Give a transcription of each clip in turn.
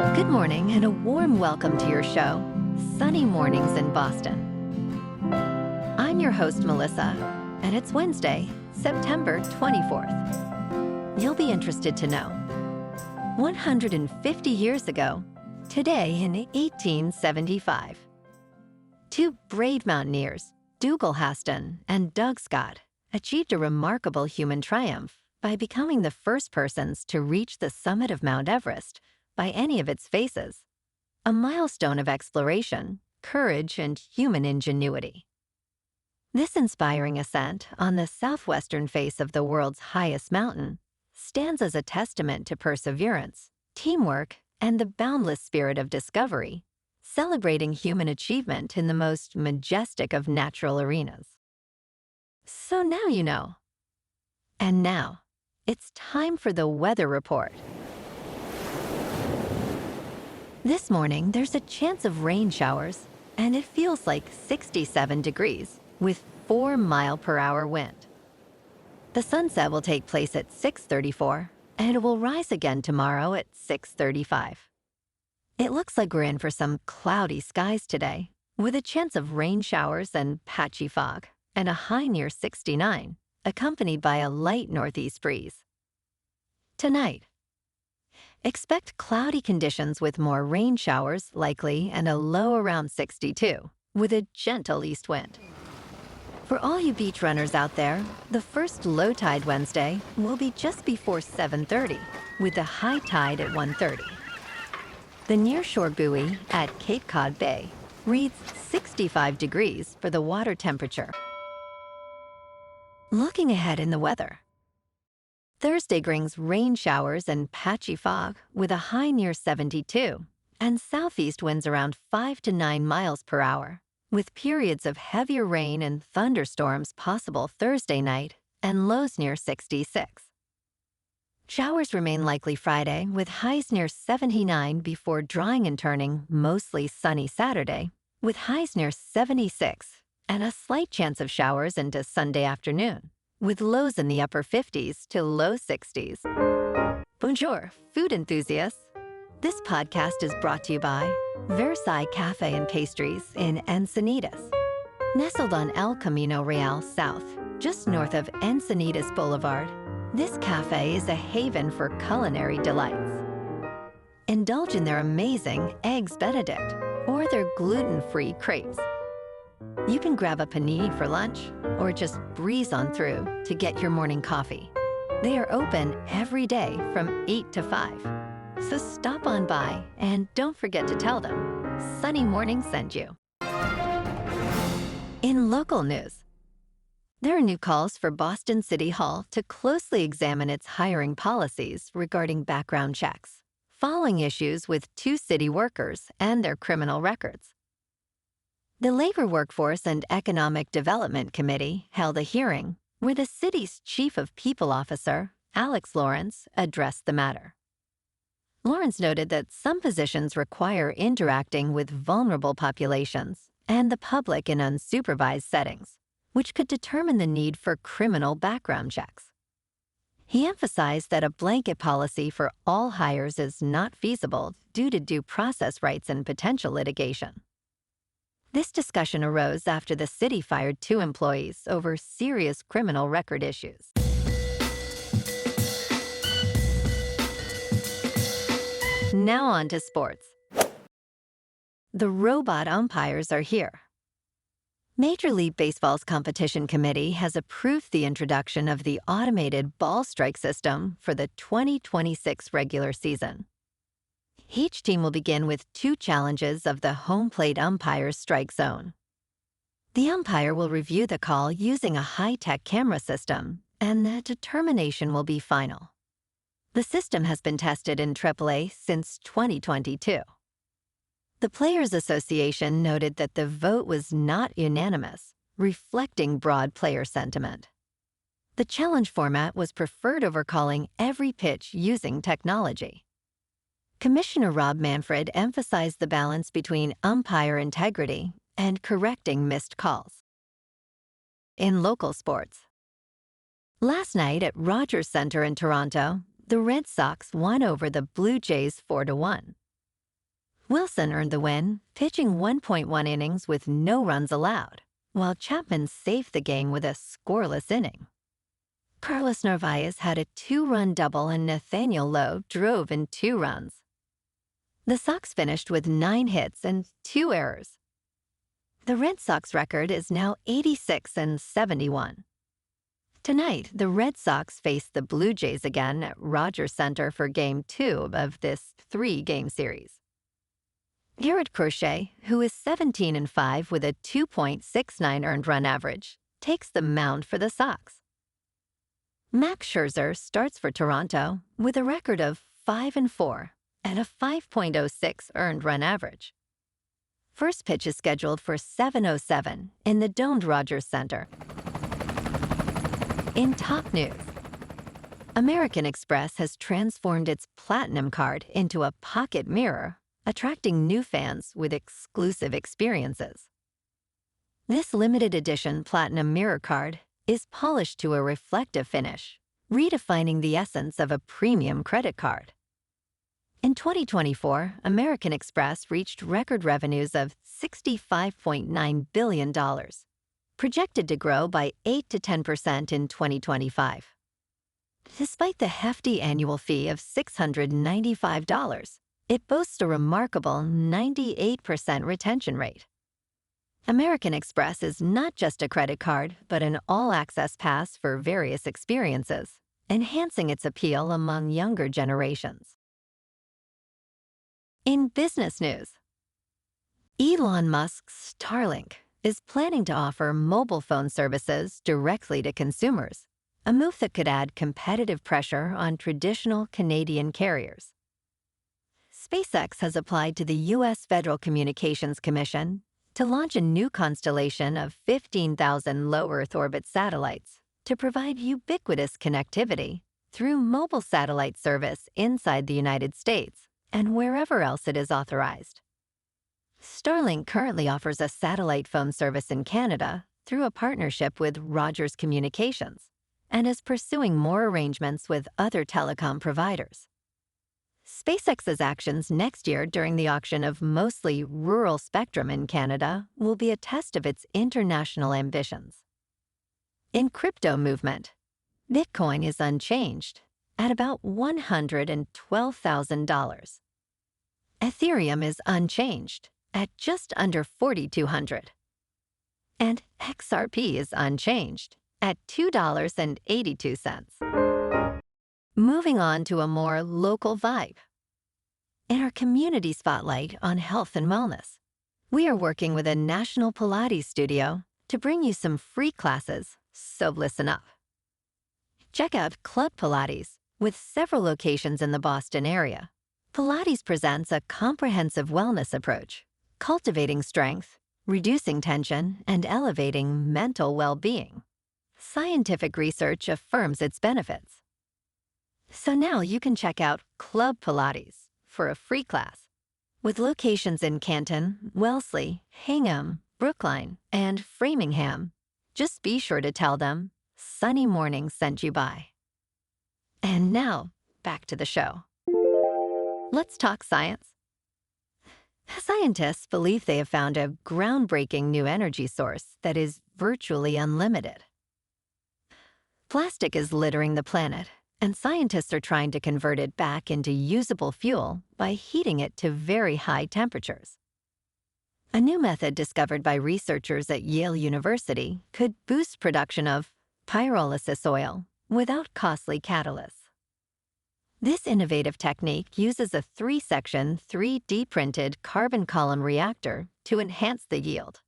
Good morning and a warm welcome to your show, Sunny Mornings in Boston. I'm your host, Melissa, and it's Wednesday, September 24th. You'll be interested to know. 150 years ago, today in 1875, two brave mountaineers, Dougal Haston and Doug Scott, achieved a remarkable human triumph by becoming the first persons to reach the summit of Mount Everest by any of its faces, a milestone of exploration, courage, and human ingenuity. This inspiring ascent on the southwestern face of the world's highest mountain stands as a testament to perseverance, teamwork, and the boundless spirit of discovery, celebrating human achievement in the most majestic of natural arenas. So now you know. And now, it's time for the weather report. This morning, there's a chance of rain showers, and it feels like 67 degrees with 4-mile-per-hour wind. The sunset will take place at 6:34, and it will rise again tomorrow at 6:35. It looks like we're in for some cloudy skies today, with a chance of rain showers and patchy fog, and a high near 69, accompanied by a light northeast breeze. Tonight, expect cloudy conditions with more rain showers likely and a low around 62, with a gentle east wind. For all you beach runners out there, the first low tide Wednesday will be just before 7:30, with the high tide at 1:30. The nearshore buoy at Cape Cod Bay reads 65 degrees for the water temperature. Looking ahead in the weather, Thursday brings rain showers and patchy fog with a high near 72 and southeast winds around 5 to 9 miles per hour, with periods of heavier rain and thunderstorms possible Thursday night and lows near 66. Showers remain likely Friday with highs near 79 before drying and turning mostly sunny Saturday with highs near 76 and a slight chance of showers into Sunday afternoon, with lows in the upper 50s to low 60s. Bonjour, food enthusiasts. This podcast is brought to you by Versailles Cafe and Pastries in Encinitas. Nestled on El Camino Real South, just north of Encinitas Boulevard, this cafe is a haven for culinary delights. Indulge in their amazing Eggs Benedict or their gluten-free crepes. You can grab a panini for lunch or just breeze on through to get your morning coffee. They are open every day from 8 to 5. So stop on by and don't forget to tell them Sunny Morning sent you. In local news, there are new calls for Boston City Hall to closely examine its hiring policies regarding background checks, following issues with 2 city workers and their criminal records. The Labor Workforce and Economic Development Committee held a hearing where the city's Chief of People Officer, Alex Lawrence, addressed the matter. Lawrence noted that some positions require interacting with vulnerable populations and the public in unsupervised settings, which could determine the need for criminal background checks. He emphasized that a blanket policy for all hires is not feasible due to due process rights and potential litigation. This discussion arose after the city fired 2 employees over serious criminal record issues. Now on to sports. The robot umpires are here. Major League Baseball's competition committee has approved the introduction of the automated ball strike system for the 2026 regular season. Each team will begin with 2 challenges of the home plate umpire's strike zone. The umpire will review the call using a high-tech camera system, and the determination will be final. The system has been tested in AAA since 2022. The Players Association noted that the vote was not unanimous, reflecting broad player sentiment. The challenge format was preferred over calling every pitch using technology. Commissioner Rob Manfred emphasized the balance between umpire integrity and correcting missed calls. In local sports, last night at Rogers Centre in Toronto, the Red Sox won over the Blue Jays 4-1. Wilson earned the win, pitching 1.1 innings with no runs allowed, while Chapman saved the game with a scoreless inning. Carlos Narváez had a 2-run double and Nathaniel Lowe drove in 2 runs. The Sox finished with 9 hits and 2 errors. The Red Sox record is now 86-71. Tonight, the Red Sox face the Blue Jays again at Rogers Center for Game 2 of this 3-game series. Garrett Crochet, who is 17-5 with a 2.69 earned run average, takes the mound for the Sox. Max Scherzer starts for Toronto with a record of 5-4 and a 5.06 earned run average. First pitch is scheduled for 7:07 in the domed Rogers Center. In top news, American Express has transformed its Platinum card into a pocket mirror, attracting new fans with exclusive experiences. This limited edition Platinum Mirror card is polished to a reflective finish, redefining the essence of a premium credit card. In 2024, American Express reached record revenues of $65.9 billion, projected to grow by 8 to 10% in 2025. Despite the hefty annual fee of $695, it boasts a remarkable 98% retention rate. American Express is not just a credit card, but an all-access pass for various experiences, enhancing its appeal among younger generations. In business news, Elon Musk's Starlink is planning to offer mobile phone services directly to consumers, a move that could add competitive pressure on traditional Canadian carriers. SpaceX has applied to the U.S. Federal Communications Commission to launch a new constellation of 15,000 low Earth orbit satellites to provide ubiquitous connectivity through mobile satellite service inside the United States and wherever else it is authorized. Starlink currently offers a satellite phone service in Canada through a partnership with Rogers Communications and is pursuing more arrangements with other telecom providers. SpaceX's actions next year during the auction of mostly rural spectrum in Canada will be a test of its international ambitions. In crypto movement, Bitcoin is unchanged at about $112,000. Ethereum is unchanged at just under $4,200. And XRP is unchanged at $2.82. Moving on to a more local vibe. In our community spotlight on health and wellness, we are working with a national Pilates studio to bring you some free classes, so listen up. Check out Club Pilates with several locations in the Boston area. Pilates presents a comprehensive wellness approach, cultivating strength, reducing tension, and elevating mental well-being. Scientific research affirms its benefits. So now you can check out Club Pilates for a free class. With locations in Canton, Wellesley, Hingham, Brookline, and Framingham, just be sure to tell them Sunny Morning sent you by. And now, back to the show. Let's talk science. Scientists believe they have found a groundbreaking new energy source that is virtually unlimited. Plastic is littering the planet, and scientists are trying to convert it back into usable fuel by heating it to very high temperatures. A new method discovered by researchers at Yale University could boost production of pyrolysis oil without costly catalysts. This innovative technique uses a 3-section, 3D-printed carbon column reactor to enhance the yield.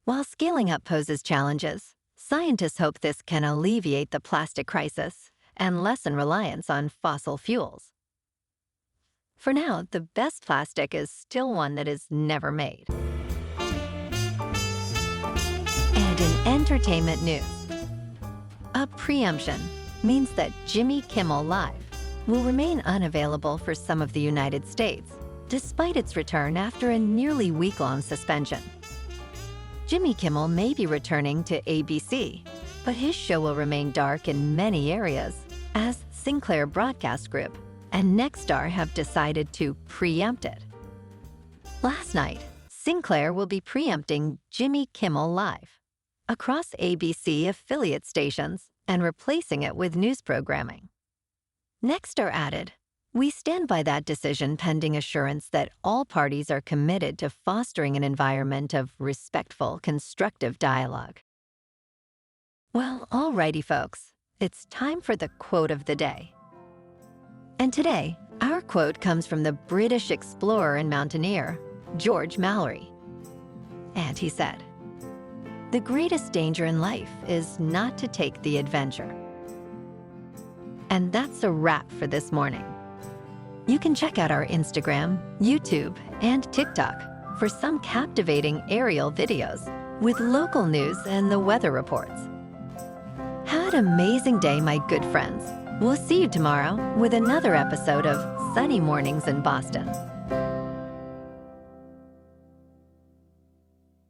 While scaling up poses challenges, scientists hope this can alleviate the plastic crisis and lessen reliance on fossil fuels. For now, the best plastic is still one that is never made. And in entertainment news, a preemption means that Jimmy Kimmel Live will remain unavailable for some of the United States, despite its return after a nearly week-long suspension. Jimmy Kimmel may be returning to ABC, but his show will remain dark in many areas, as Sinclair Broadcast Group and Nexstar have decided to preempt it. Last night, Sinclair will be preempting Jimmy Kimmel Live across ABC affiliate stations and replacing it with news programming. Nexstar added, "We stand by that decision pending assurance that all parties are committed to fostering an environment of respectful, constructive dialogue." Well, alrighty, folks. It's time for the quote of the day. And today, our quote comes from the British explorer and mountaineer, George Mallory. And he said, "The greatest danger in life is not to take the adventure." And that's a wrap for this morning. You can check out our Instagram, YouTube, and TikTok for some captivating aerial videos with local news and the weather reports. Have an amazing day, my good friends. We'll see you tomorrow with another episode of Sunny Mornings in Boston.